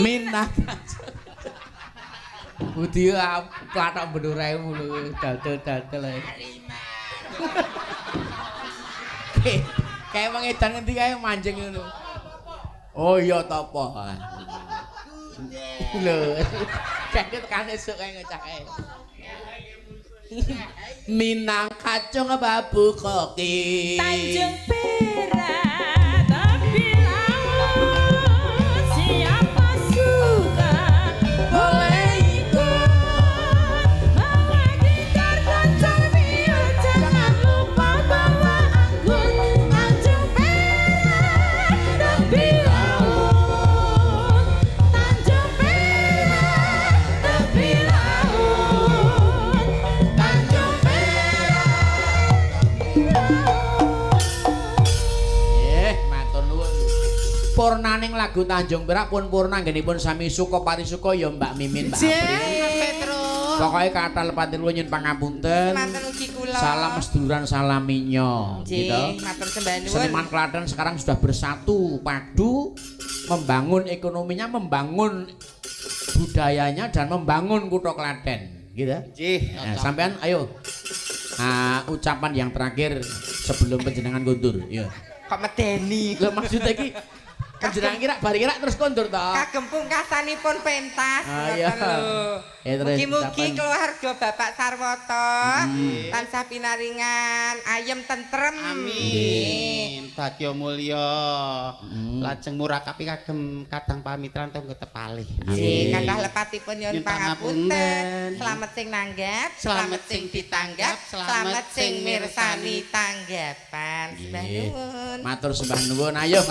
Minat. Budi platok bendoremu lho, dadel ae. Kayak wong edan ngendi kae manjing ngono. Oh iya ta apa. Lho. Cekit kan esuk kae ngecak kae. Minang kacung babu koki. Tanjung Perak tapi laut siapa suka boleh ikut bawa gitar dan sambil jangan lupa bawa anggur. Tanjung Perak tapi laut Tanjung Perak tapi laut Tanjung Matur nuwun. Purnaning lagu Tanjung Perak pun purna nggenipun sami suka parisuka ya Mbak Mimin Mbak Apri. Pokoke kathah patir nyuwun pangapunten. Manten ugi kula. Salam seduluran salaminyo gitu. Matur sembah nuwun. Seniman Klaten sekarang sudah bersatu padu membangun ekonominya, membangun budayanya dan membangun kutha Klaten gitu. Nggih. Nah, sampean ayo. Ucapan yang terakhir sebelum panjenengan kondur, ya. Kok medeni. Lho maksudnya iki panjenengan kira terus kondur to. Kagem pungkasanipun pentas Iya. ngoten lho. Terus Mugi-mugi ucapan. keluarga Bapak Sarwoto tansah pinaringan ayem tentrem. Amin. Bagya mulya. Lajeng murakapi kagem kadang pamitran tunggu tepalih. Nggih, kathah lepatipun nyuwun Nyuwun pangapunten. pangapunten. Slamet sing nanggap, Slamet sing ditanggap, slamet sing mirsani tanggapan. Sembah Nggih. nuwun. Matur sembah nuwun. Ayo